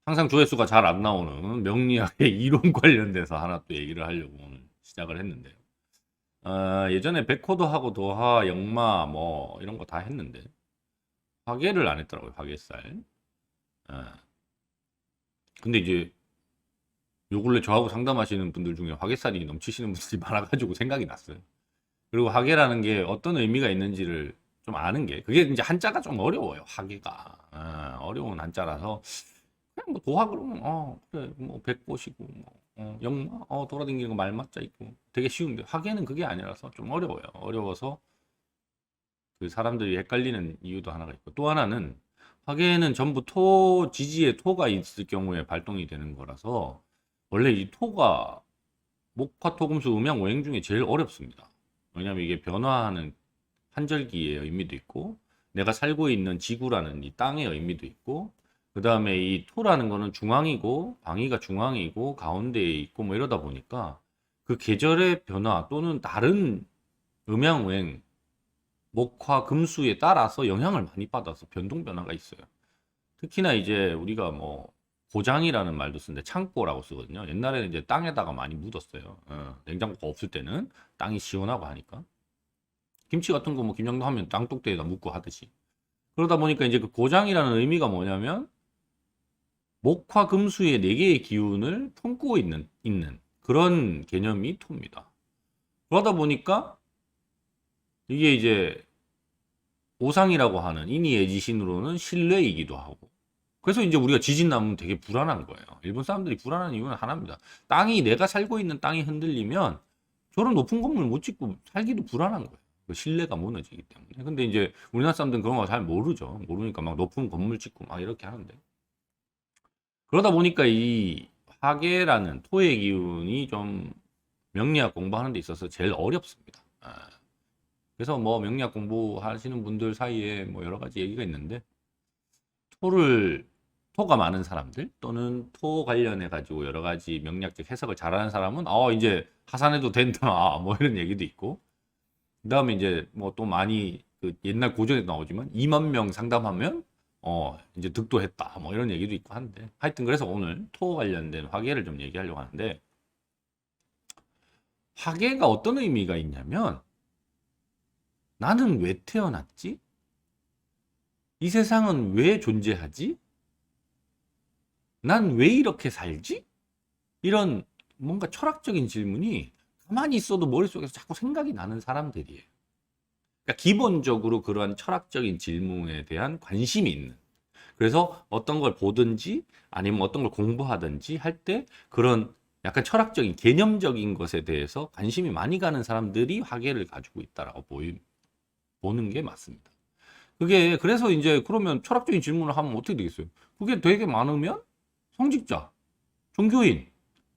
항상 조회수가 잘 안 나오는 명리학의 이론 관련돼서 하나 또 얘기를 하려고 오늘 시작을 했는데요. 예전에 백호도 하고 도하, 역마 뭐 이런 거 다 했는데 화계를 안 했더라고요. 화계살. 아, 근데 이제 요 근래 저하고 상담하시는 분들 중에 화계살이 넘치시는 분들이 많아가지고 생각이 났어요. 그리고 화계라는 게 어떤 의미가 있는지를 좀 아는 게 그게 이제 한자가 좀 어려워요. 화계가 어려운 한자라서 그냥 뭐 도화 그러면 그래 뭐 백보시고 뭐 역마 돌아다니는 거 말맞자 있고 되게 쉬운데 화계는 그게 아니라서 좀 어려워요. 어려워서 그 사람들이 헷갈리는 이유도 하나가 있고 또 하나는 화계는 전부 토 지지에 토가 있을 경우에 발동이 되는 거라서 원래 이 토가 목화토금수 음양오행 중에 제일 어렵습니다. 왜냐하면 이게 변화하는 한절기의 의미도 있고 내가 살고 있는 지구라는 이 땅의 의미도 있고 그 다음에 이 토라는 거는 중앙이고 방위가 중앙이고 가운데에 있고 뭐 이러다 보니까 그 계절의 변화 또는 다른 음양오행 목화 금수에 따라서 영향을 많이 받아서 변동 변화가 있어요. 특히나 이제 우리가 뭐 고장이라는 말도 쓰는데 창고라고 쓰거든요. 옛날에는 이제 땅에다가 많이 묻었어요. 냉장고가 없을 때는 땅이 시원하고 하니까 김치 같은 거 뭐 김장도 하면 땅독대에다 묻고 하듯이 그러다 보니까 이제 그 고장이라는 의미가 뭐냐면 목화 금수의 네 개의 기운을 품고 있는 그런 개념이 토입니다. 그러다 보니까 이게 이제 오상이라고 하는 인의의 지신으로는 신뢰이기도 하고 그래서 이제 우리가 지진 나면 되게 불안한 거예요. 일본 사람들이 불안한 이유는 하나입니다. 땅이 내가 살고 있는 땅이 흔들리면 저런 높은 건물 못 짓고 살기도 불안한 거예요. 그 신뢰가 무너지기 때문에. 근데 이제 우리나라 사람들은 그런 거 잘 모르죠. 모르니까 막 높은 건물 짓고 막 이렇게 하는데. 그러다 보니까 이 화계라는 토의 기운이 좀 명리학 공부하는 데 있어서 제일 어렵습니다. 그래서 뭐 명리학 공부하시는 분들 사이에 뭐 여러 가지 얘기가 있는데 토를 토가 많은 사람들 또는 토 관련해 가지고 여러 가지 명리학적 해석을 잘하는 사람은 이제 하산해도 된다 뭐 이런 얘기도 있고 그다음에 이제 뭐 또 많이 그 옛날 고전에 나오지만 2만 명 상담하면 이제 득도했다 뭐 이런 얘기도 있고 한데 하여튼 그래서 오늘 토 관련된 화계를 좀 얘기하려고 하는데 화계가 어떤 의미가 있냐면 나는 왜 태어났지? 이 세상은 왜 존재하지? 난 왜 이렇게 살지? 이런 뭔가 철학적인 질문이 가만히 있어도 머릿속에서 자꾸 생각이 나는 사람들이에요. 그러니까 기본적으로 그러한 철학적인 질문에 대한 관심이 있는. 그래서 어떤 걸 보든지 아니면 어떤 걸 공부하든지 할 때 그런 약간 철학적인 개념적인 것에 대해서 관심이 많이 가는 사람들이 화계를 가지고 있다라고 보는 게 맞습니다. 그게 그래서 이제 그러면 철학적인 질문을 하면 어떻게 되겠어요? 그게 되게 많으면 성직자, 종교인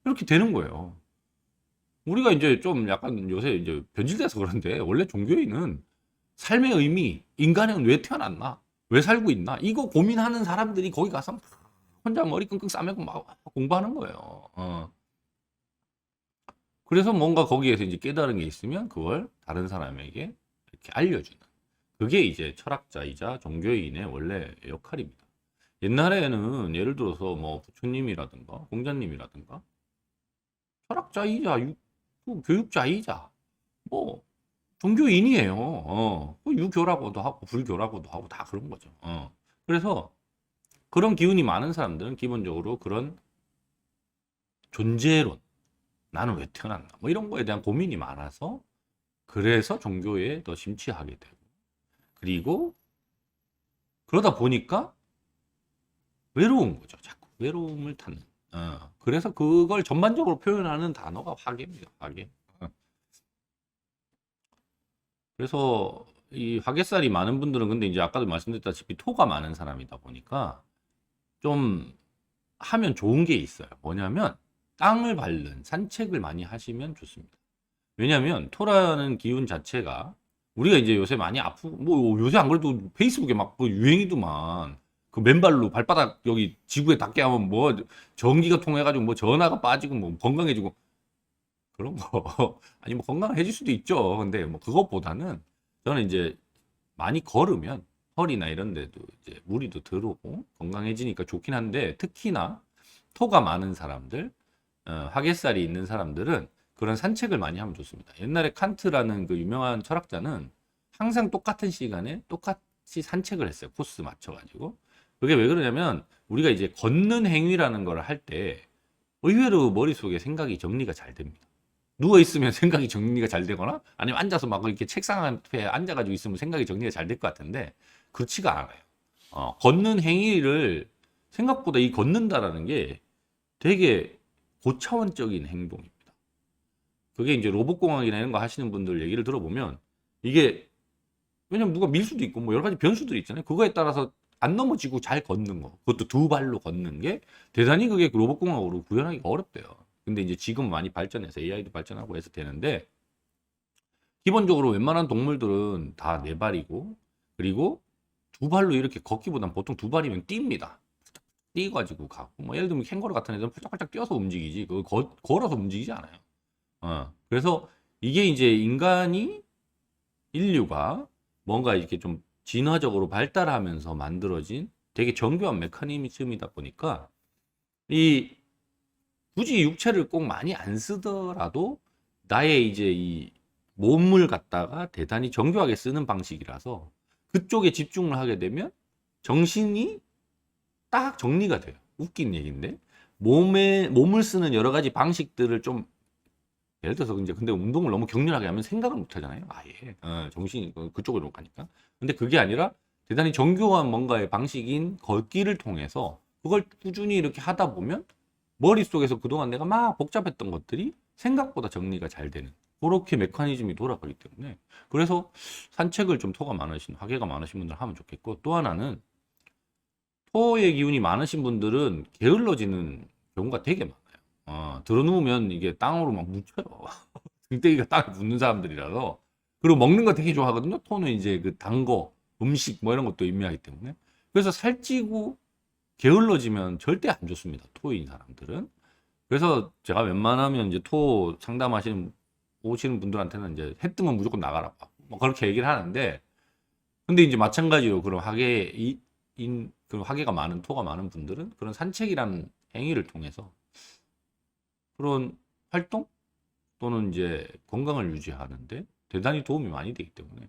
이렇게 되는 거예요. 우리가 이제 좀 약간 요새 이제 변질돼서 그런데 원래 종교인은 삶의 의미, 인간은 왜 태어났나? 왜 살고 있나? 이거 고민하는 사람들이 거기 가서 혼자 머리 끙끙 싸매고 막 공부하는 거예요. 그래서 뭔가 거기에서 이제 깨달은 게 있으면 그걸 다른 사람에게 이렇게 알려주는. 그게 이제 철학자이자 종교인의 원래 역할입니다. 옛날에는 예를 들어서 뭐 부처님이라든가 공자님이라든가 철학자이자 교육자이자 뭐 종교인이에요. 뭐 유교라고도 하고 불교라고도 하고 다 그런 거죠. 그래서 그런 기운이 많은 사람들은 기본적으로 그런 존재론, 나는 왜 태어났나, 뭐 이런 거에 대한 고민이 많아서 그래서 종교에 더 심취하게 되고 그리고 그러다 보니까 외로운 거죠. 자꾸 외로움을 타는. 그래서 그걸 전반적으로 표현하는 단어가 화계입니다. 화계. 그래서 이 화개살이 많은 분들은 근데 이제 아까도 말씀드렸다시피 토가 많은 사람이다 보니까 좀 하면 좋은 게 있어요. 뭐냐면 땅을 밟는 산책을 많이 하시면 좋습니다. 왜냐하면 토라는 기운 자체가 우리가 이제 요새 많이 아프고 뭐 요새 안 그래도 페이스북에 막 그 유행이더만 그 맨발로 발바닥 여기 지구에 닿게 하면 뭐 전기가 통해가지고 뭐 전화가 빠지고 뭐 건강해지고 그런 거 아니 뭐 건강해질 수도 있죠. 근데 뭐 그것보다는 저는 이제 많이 걸으면 털이나 이런 데도 이제 무리도 들어오고 건강해지니까 좋긴 한데, 특히나 토가 많은 사람들, 화개살이 있는 사람들은 그런 산책을 많이 하면 좋습니다. 옛날에 칸트라는 그 유명한 철학자는 항상 똑같은 시간에 똑같이 산책을 했어요. 코스 맞춰가지고. 그게 왜 그러냐면, 우리가 이제 걷는 행위라는 걸 할 때 의외로 머릿속에 생각이 정리가 잘 됩니다. 누워 있으면 생각이 정리가 잘 되거나, 아니면 앉아서 막 이렇게 책상 앞에 앉아가지고 있으면 생각이 정리가 잘 될 것 같은데, 그렇지가 않아요. 걷는 행위를, 생각보다 이 걷는다라는 게 되게 고차원적인 행동입니다. 그게 이제 로봇공학이나 이런 거 하시는 분들 얘기를 들어보면, 이게, 왜냐면 누가 밀 수도 있고 뭐 여러 가지 변수들이 있잖아요. 그거에 따라서 안 넘어지고 잘 걷는 거, 그것도 두 발로 걷는 게 대단히, 그게 로봇공학으로 구현하기가 어렵대요. 근데 이제 지금 많이 발전해서 AI도 발전하고 해서 되는데, 기본적으로 웬만한 동물들은 다 네 발이고, 그리고 두 발로 이렇게 걷기보단 보통 두 발이면 뜁니다. 뛰어가지고 가고, 뭐 예를 들면 캥거루 같은 애들은 펄짝펄짝 뛰어서 움직이지, 그거 걸어서 움직이지 않아요. 그래서 이게 이제 인류가 뭔가 이렇게 좀 진화적으로 발달하면서 만들어진 되게 정교한 메커니즘이다 보니까, 이 굳이 육체를 꼭 많이 안 쓰더라도 나의 이제 이 몸을 갖다가 대단히 정교하게 쓰는 방식이라서, 그쪽에 집중을 하게 되면 정신이 딱 정리가 돼요. 웃긴 얘기인데, 몸을 쓰는 여러 가지 방식들을 좀, 예를 들어서 이제, 근데 운동을 너무 격렬하게 하면 생각을 못 하잖아요. 아예. 정신이 그쪽으로 가니까. 근데 그게 아니라 대단히 정교한 뭔가의 방식인 걷기를 통해서 그걸 꾸준히 이렇게 하다 보면 머릿속에서 그동안 내가 막 복잡했던 것들이 생각보다 정리가 잘 되는, 그렇게 메커니즘이 돌아가기 때문에, 그래서 산책을 좀 토가 많으신, 화개가 많으신 분들 하면 좋겠고, 또 하나는 토의 기운이 많으신 분들은 게을러지는 경우가 되게 많아요. 들어누우면 이게 땅으로 막 묻혀요. 등대기가 땅에 묻는 사람들이라서. 그리고 먹는 거 되게 좋아하거든요. 토는 이제 그 단 거, 음식 뭐 이런 것도 의미하기 때문에. 그래서 살찌고 게을러지면 절대 안 좋습니다. 토인 사람들은. 그래서 제가 웬만하면 이제 토 상담하시는, 오시는 분들한테는 이제 해 뜨면 무조건 나가라, 뭐 그렇게 얘기를 하는데, 근데 이제 마찬가지로 그런 그런 화개가 많은, 토가 많은 분들은 그런 산책이라는 행위를 통해서 그런 활동 또는 이제 건강을 유지하는데 대단히 도움이 많이 되기 때문에,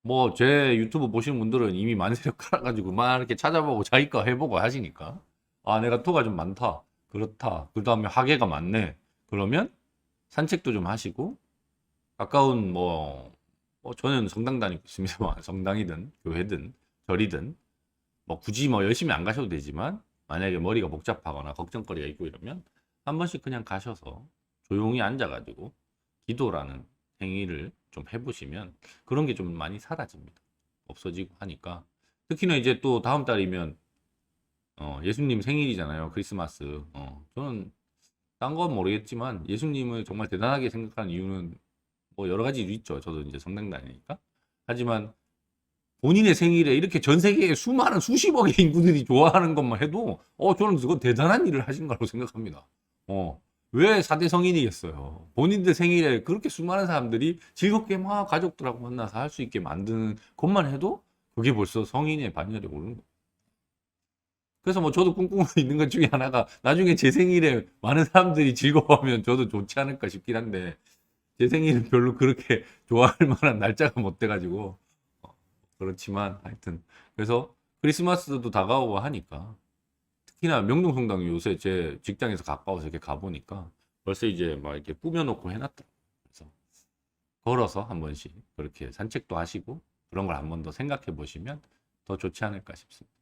뭐 제 유튜브 보시는 분들은 이미 만세력 깔아가지고 막 이렇게 찾아보고 자기 거 해보고 하시니까, 아 내가 토가 좀 많다, 그렇다, 그 다음에 하계가 많네, 그러면 산책도 좀 하시고, 가까운 뭐 저는 성당 다니고 있습니다만 성당이든 교회든 절이든 뭐 굳이 뭐 열심히 안 가셔도 되지만, 만약에 머리가 복잡하거나 걱정거리가 있고 이러면 한 번씩 그냥 가셔서 조용히 앉아가지고 기도라는 행위를 좀 해보시면 그런 게 좀 많이 사라집니다. 없어지고 하니까. 특히나 이제 또 다음 달이면 예수님 생일이잖아요. 크리스마스. 저는 딴 건 모르겠지만 예수님을 정말 대단하게 생각하는 이유는 뭐 여러 가지 이유 있죠. 저도 이제 성당 다니니까. 하지만 본인의 생일에 이렇게 전 세계에 수많은 수십억의 인구들이 좋아하는 것만 해도 저는 그건 대단한 일을 하신 거라고 생각합니다. 왜 4대 성인이겠어요. 본인들 생일에 그렇게 수많은 사람들이 즐겁게 막 가족들하고 만나서 할 수 있게 만드는 것만 해도 그게 벌써 성인의 반열에 오르는 거예요. 그래서 뭐 저도 꿈꾸고 있는 것 중에 하나가, 나중에 제 생일에 많은 사람들이 즐거워하면 저도 좋지 않을까 싶긴 한데, 제 생일은 별로 그렇게 좋아할 만한 날짜가 못 돼가지고, 그렇지만 하여튼, 그래서 크리스마스도 다가오고 하니까, 특히나 명동성당이 요새 제 직장에서 가까워서 이렇게 가보니까 벌써 이제 막 이렇게 꾸며놓고 해놨더라고요. 그래서 걸어서 한 번씩 그렇게 산책도 하시고 그런 걸 한 번 더 생각해 보시면 더 좋지 않을까 싶습니다.